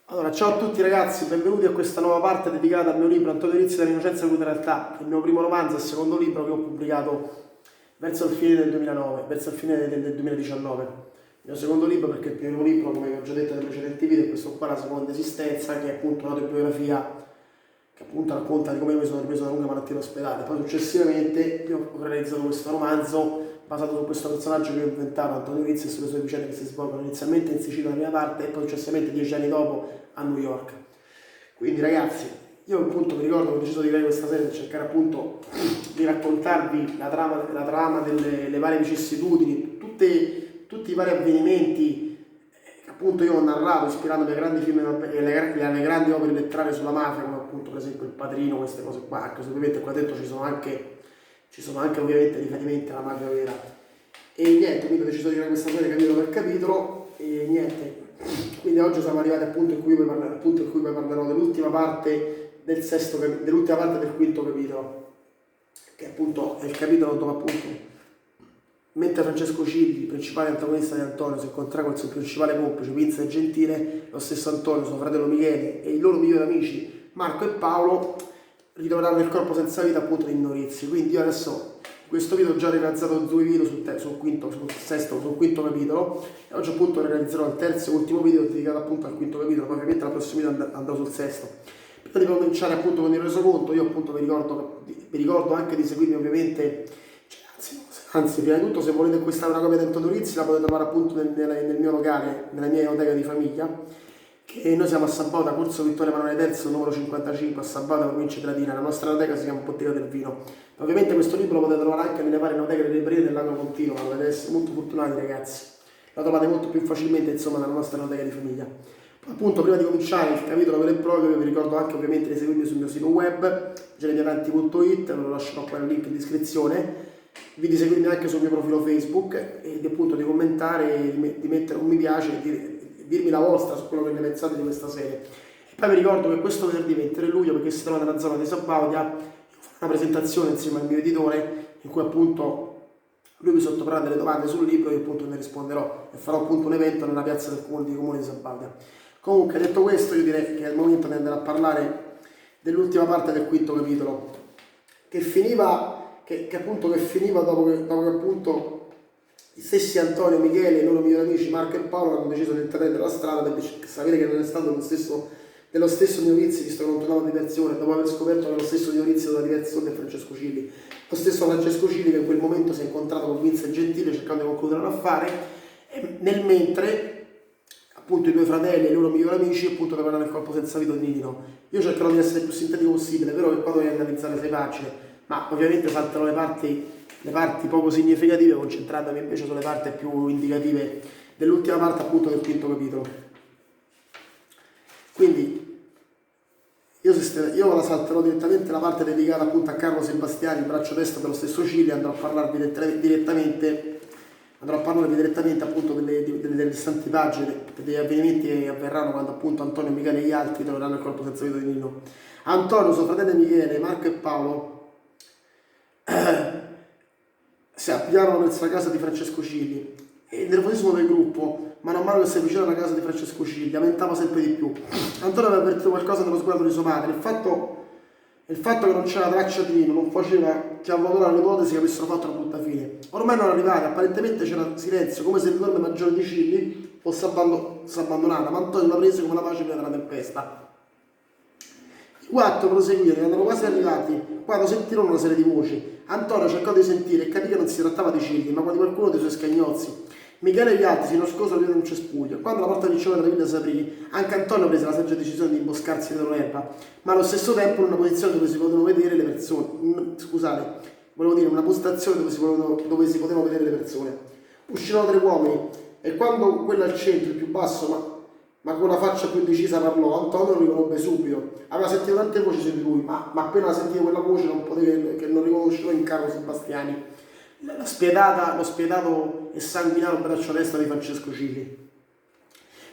Allora, ciao a tutti ragazzi, benvenuti a questa nuova parte dedicata al mio libro Antonio Rizzi dall'innocenza alla realtà, il mio primo romanzo e secondo libro che ho pubblicato verso il fine del 2009, verso il fine del 2019. Il mio secondo libro perché il primo libro, come vi ho già detto nei precedenti video, è questo qua, La seconda esistenza, che è appunto un'autobiografia che appunto racconta di come mi sono ripreso da una lunga malattia in ospedale. Poi successivamente io ho realizzato questo romanzo basato su questo personaggio che ho inventato, Antonio Rizzi, e sulle sue vicende che si svolgono inizialmente in Sicilia la prima parte e poi successivamente 10 anni dopo a New York. Quindi ragazzi, io appunto mi ricordo che ho deciso di creare questa serie per cercare appunto di raccontarvi la trama delle le varie vicissitudini, tutti i vari avvenimenti che appunto io ho narrato ispirandomi ai grandi film e alle grandi opere letterarie sulla mafia, come appunto per esempio Il Padrino, queste cose qua, anche se ovviamente qua dentro ci sono anche ovviamente riferimenti alla mafia vera. E niente, quindi ho deciso di creare questa serie capitolo per capitolo e niente. Quindi oggi siamo arrivati appunto in cui vi parlerò dell'ultima parte dell'ultima parte del quinto capitolo, che appunto è il capitolo dove appunto mentre Francesco Cilli, principale antagonista di Antonio, si incontra col suo principale complice Vincent Gentile, lo stesso Antonio, suo fratello Michele e i loro migliori amici Marco e Paolo ritroveranno il corpo senza vita appunto di Norizzi. Quindi io adesso in questo video ho già realizzato 2 video sul quinto capitolo e oggi appunto realizzerò il terzo e ultimo video dedicato appunto al quinto capitolo, poi ovviamente la prossima video andrò sul sesto. Prima di cominciare appunto con il resoconto, io appunto vi ricordo anche di seguirmi ovviamente, anzi prima di tutto se volete acquistare una copia di Antonio Rizzi la potete trovare appunto nel mio locale, nella mia enoteca di famiglia, che noi siamo a Sabauda, Corso Vittorio Emanuele III, numero 55, a Sabauda, provincia di Latina. La nostra enoteca si chiama Bottega del Vino. Ovviamente questo libro lo potete trovare anche nelle varie enoteche delle librerie dell'anno continuo, ma dovete essere molto fortunati ragazzi. La trovate molto più facilmente insomma nella nostra enoteca di famiglia. Poi, appunto prima di cominciare il capitolo vero e proprio vi ricordo anche ovviamente di seguirmi sul mio sito web generiavanti.it, ve lo lascerò poi il link in descrizione, di seguirmi anche sul mio profilo Facebook e di appunto di commentare, di mettere un mi piace e di dirmi la vostra su quello che ne pensate di questa serie. E poi vi ricordo che questo venerdì 23 luglio, perché si trova nella zona di Sabaudia, farò una presentazione insieme al mio editore in cui appunto lui mi sottoporrà delle domande sul libro e io appunto ne risponderò e farò appunto un evento nella piazza del comune di Sabaudia. Comunque detto questo io direi che è il momento di andare a parlare dell'ultima parte del quinto capitolo che finiva dopo che appunto gli stessi Antonio, Michele e i loro migliori amici Marco e Paolo hanno deciso di intraprendere la strada per sapere che non è stato dello stesso Nino Rizzi, visto che non tornava di versione, dopo aver scoperto che lo stesso Nino Rizzi aveva diversi soldi a Francesco Cilli. Lo stesso Francesco Cilli che in quel momento si è incontrato con Vincent Gentile cercando di concludere l'affare e nel mentre appunto i due fratelli e i loro migliori amici appunto troveranno il corpo senza vita di Nino. Io cercherò di essere il più sintetico possibile, però che poi dovrei analizzare 6 pagine, ma ovviamente salterò le parti poco significative, concentrandomi invece sulle parti più indicative dell'ultima parte appunto del quinto capitolo. Quindi io la salterò direttamente la parte dedicata appunto a Carlo Sebastiani, il braccio destro dello stesso Cilli, andrò a parlarvi direttamente appunto delle restanti pagine, degli avvenimenti che avverranno quando appunto Antonio, Michele e gli altri troveranno il corpo senza vita di Nino. Antonio, suo fratello Michele, Marco e Paolo si avviarono verso la casa di Francesco Cilli e il nervosismo del gruppo, man mano che si avvicinava alla casa di Francesco Cilli, aumentava sempre di più. Antonio aveva avvertito qualcosa nello sguardo di sua madre. Il fatto che non c'era traccia di Nino non faceva che a valutare l'ipotesi che avessero fatto una brutta fine. Ormai non arrivati, apparentemente c'era silenzio, come se l'enorme maggiore di Cilli fosse abbandonata, ma Antonio la prese come la pace prima della tempesta. I 4 proseguirono, erano quasi arrivati quando sentirono una serie di voci. Antonio cercò di sentire e capì che non si trattava di Cilli, ma di qualcuno dei suoi scagnozzi. Michele e gli altri si nascosero dietro un cespuglio. Quando la porta principale della villa si aprì, anche Antonio prese la saggia decisione di imboscarsi dietro l'erba, ma allo stesso tempo in una posizione dove si potevano vedere le persone. Una postazione dove si potevano vedere le persone. Uscirono 3 uomini e quando quello al centro, il più basso, ma con la faccia più decisa parlò, Antonio lo riconobbe subito. Aveva sentito tante voci su di lui, ma appena sentito quella voce non riconosceva in Carlo Sebastiani, lo spietato e sanguinato braccio destro di Francesco Cilli.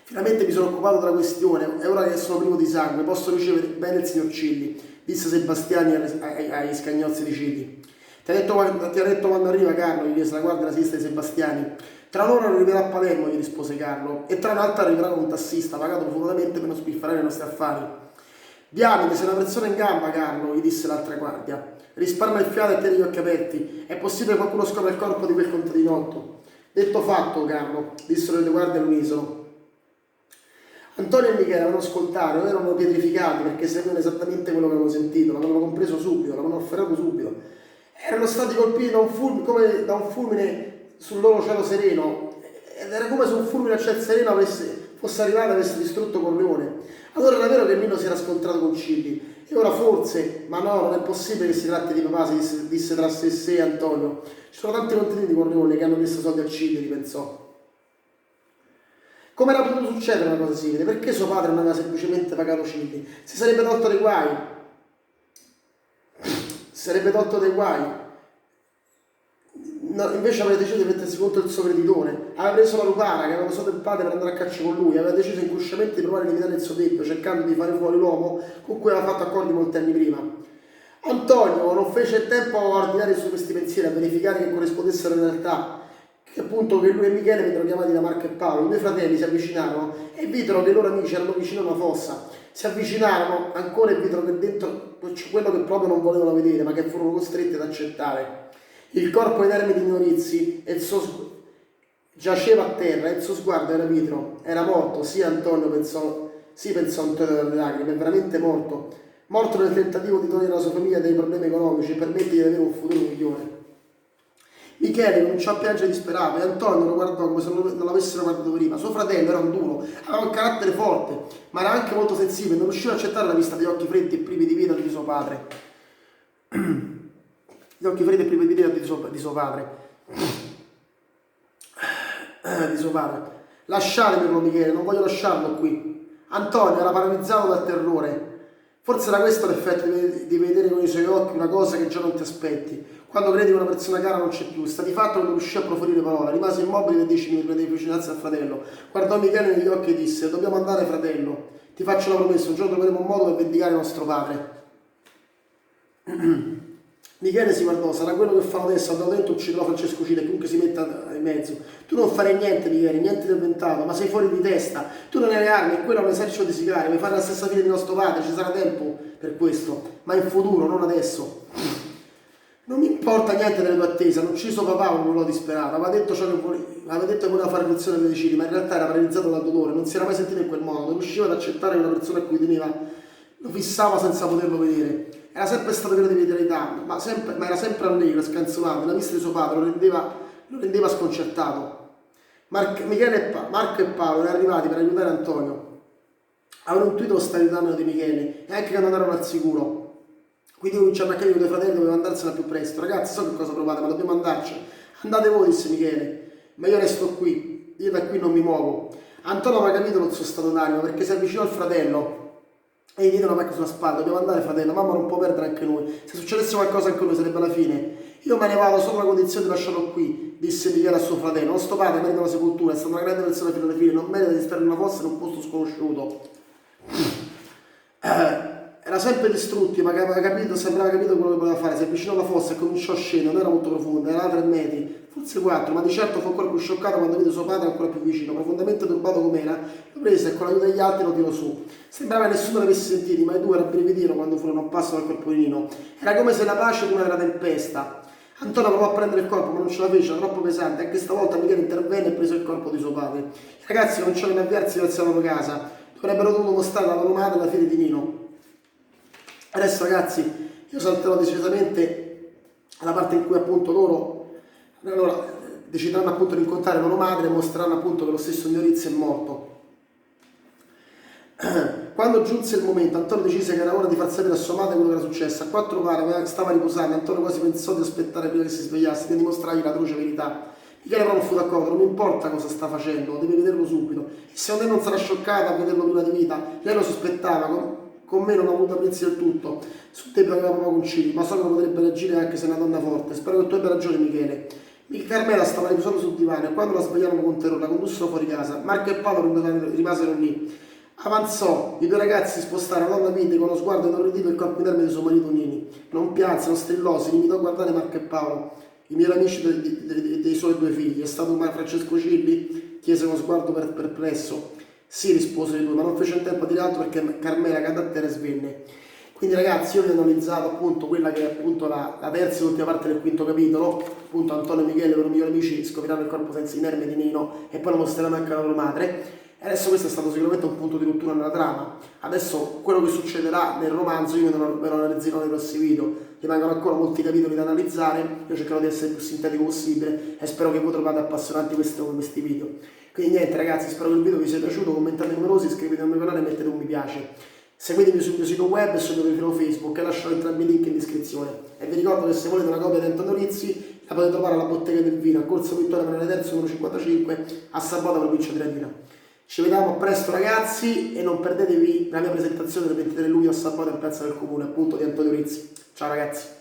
Finalmente mi sono occupato della questione e ora che sono privo di sangue posso ricevere bene il signor Cilli, disse Sebastiani ai scagnozzi di Cilli. Ti ha detto quando arriva Carlo, gli chiese la guardia la sinistra di Sebastiani. Tra un'ora arriverà a Palermo, gli rispose Carlo, e tra un'altra arriverà con un tassista, pagato profondamente per non spifferare i nostri affari. Diamine, sei una persona in gamba, Carlo, gli disse l'altra guardia. Risparmia il fiato e tieni gli occhi aperti. È possibile che qualcuno scopra il corpo di quel contadinotto. Detto fatto, Carlo, dissero le due guardie all'unisono. Antonio e Michele avevano ascoltato, erano pietrificati perché sapevano esattamente quello che avevano sentito, l'avevano compreso subito, l'avevano afferrato subito. Erano stati colpiti da un fulmine, come da un fulmine sul loro cielo sereno, ed era come se un fulmine a cielo sereno fosse arrivato e avesse distrutto Corleone. Allora era vero che Nino si era scontrato con Cilli, e ora forse, ma no, non è possibile che si tratti di papà, disse tra sé e sé Antonio. Ci sono tanti contadini di Corleone che hanno chiesto soldi a Cilli, ripensò. Come era potuto succedere una cosa simile? Perché suo padre non aveva semplicemente pagato Cilli? Si sarebbe tolto dei guai. Si sarebbe tolto dei guai. No, invece aveva deciso di mettersi contro il suo creditore. Aveva preso la lupara che aveva usato il padre per andare a caccia con lui. Aveva deciso inconsciamente di provare a limitare il suo debito, cercando di fare fuori l'uomo con cui aveva fatto accordi molti anni prima. Antonio non fece tempo a ordinare su questi pensieri, a verificare che corrispondessero in realtà. Che appunto che lui e Michele vennero chiamati da Marco e Paolo. I due fratelli si avvicinarono e videro che i loro amici erano vicino a una fossa. Si avvicinarono ancora e videro che dentro c'è quello che proprio non volevano vedere, ma che furono costretti ad accettare. Il corpo inerme di Norizzi e il suo giaceva a terra e il suo sguardo era vitro. Era morto, sì Antonio pensò, sì pensò Antonio dalle lacrime, è veramente morto. Morto nel tentativo di togliere la sua famiglia dai problemi economici e permettergli di avere un futuro migliore. Michele cominciò a piangere disperato e Antonio lo guardò come se non l'avessero guardato prima. Suo fratello era un duro, aveva un carattere forte, ma era anche molto sensibile, non riusciva a accettare la vista degli occhi freddi e privi di vita di suo padre. Gli occhi freddi e privi di vita di suo padre. Di suo padre. Lasciatemi, urlò Michele, non voglio lasciarlo qui. Antonio era paralizzato dal terrore. Forse era questo l'effetto di vedere con i suoi occhi una cosa che già non ti aspetti. Quando credi che una persona cara non c'è più, sta di fatto che non riuscì a proferire parole, rimase immobile per 10 minuti di vicinanza al fratello. Guardò Michele negli occhi e disse: dobbiamo andare, fratello. Ti faccio una promessa, un giorno troveremo un modo per vendicare nostro padre. Michele si guardò, sarà quello che fanno adesso, andò dentro, ucciderò Francesco Cile, chiunque si metta in mezzo. Tu non farai niente, Michele, niente di inventato, ma sei fuori di testa. Tu non hai le armi e quello è un esercito di sicari, vuoi fare la stessa fine di nostro padre, ci sarà tempo per questo, ma in futuro, non adesso. Non mi importa niente delle tue attese, hanno ucciso papà, urlò disperato, aveva detto che voleva fare lezione alle medicine, ma in realtà era paralizzato dal dolore, non si era mai sentito in quel modo, non riusciva ad accettare che una persona a cui teneva lo fissava senza poterlo vedere. Era sempre stato pieno di vitalità, ma era sempre allegro, scanzonato, la vista di suo padre lo rendeva sconcertato. Marco e Paolo erano arrivati per aiutare Antonio. Avevano intuito lo stato d'animo di Michele e anche che non erano al sicuro. Quindi cominciarono a capire che i due fratelli dovevano andarsene più presto. Ragazzi, so che cosa provate, ma dobbiamo andarci. Andate voi, disse Michele, ma io resto qui, io da qui non mi muovo. Antonio aveva capito il suo stato d'animo perché si avvicinò al fratello e gli diede una pacca sulla spalla: dobbiamo andare, fratello, mamma non può perdere anche noi. Se succedesse qualcosa anche a lui sarebbe la fine. Io me ne vado solo alla condizione di lasciarlo qui, disse Michele a suo fratello. Nostro padre merita la sepoltura, è stata una grande persona fino alle fine, non merita di stare in una fossa in un posto sconosciuto. Era sempre distrutto, ma sembrava capito quello che voleva fare. Si avvicinò alla fossa e cominciò a scendere, non era molto profonda, era 3 metri, forse 4, ma di certo fu ancora più scioccato quando vide suo padre ancora più vicino. Profondamente turbato com'era, lo prese e con l'aiuto degli altri lo tirò su. Sembrava che nessuno l'avesse sentito, ma i due rabbrividirono quando furono a un passo dal corpo di Nino. Era come se la pace prima della tempesta. Antonio provò a prendere il corpo, ma non ce la fece, era troppo pesante. Anche stavolta Michele intervenne e prese il corpo di suo padre. I ragazzi cominciarono ad avviarsi verso la loro casa. Avrebbero dovuto mostrare alla loro madre la fine di Nino. Adesso, ragazzi, io salterò decisamente la parte in cui appunto loro decideranno appunto di incontrare la loro madre e mostreranno appunto che lo stesso Norizzi è morto. Quando giunse il momento, Antonio decise che era ora di far sapere a sua madre quello che era successo. A 4 pare stava riposando, Antonio quasi pensò di aspettare prima che si svegliasse, per dimostrargli la truce verità. Michele però non fu d'accordo, non importa cosa sta facendo, deve vederlo subito. E se lei non sarà scioccata a vederlo prima di vita, lei lo sospettava, con me non ho avuto apprezzo del tutto. Su te aveva poco concili, ma so che potrebbe reagire anche se è una donna forte. Spero che tu abbia ragione, Michele. Carmela stava riposando sul divano e quando la svegliarono con terrore la condussero fuori casa. Marco e Paolo rimasero lì. Avanzò, i due ragazzi si spostarono, la donna vide con lo sguardo inorridito il corpo inerme di suo marito Nini. Non pianse, non strillò, si limitò a guardare Marco e Paolo. i miei amici dei suoi 2 figli. È stato Francesco Cilli? Chiese con sguardo perplesso. Sì, rispose lui, ma non fece in tempo a dire altro perché Carmela cadde a terra e svenne. Quindi ragazzi, io vi ho analizzato appunto quella che è appunto la terza e ultima parte del 5° capitolo, appunto Antonio e Michele, i loro migliori amici, scopriranno il corpo senza inerme di Nino e poi lo mostreranno anche alla loro madre. E adesso questo è stato sicuramente un punto di rottura nella trama. Adesso quello che succederà nel romanzo io ve lo analizzerò nei prossimi video. Rimangono ancora molti capitoli da analizzare, io cercherò di essere il più sintetico possibile e spero che voi troviate appassionanti questi video. Quindi niente ragazzi, spero che il video vi sia piaciuto, commentate numerosi, iscrivetevi al mio canale e mettete un mi piace. Seguitemi sul mio sito web e sul mio profilo Facebook e lascerò entrambi i link in descrizione. E vi ricordo che se volete una copia di Antonio Rizzi la potete trovare alla Bottega del Vino a Corso Vittorio Emanuele III numero 55 a Sabota, provincia di Latina. Ci vediamo presto ragazzi e non perdetevi la mia presentazione del 23 luglio a Sabota in piazza del Comune, appunto di Antonio Rizzi. Ciao ragazzi!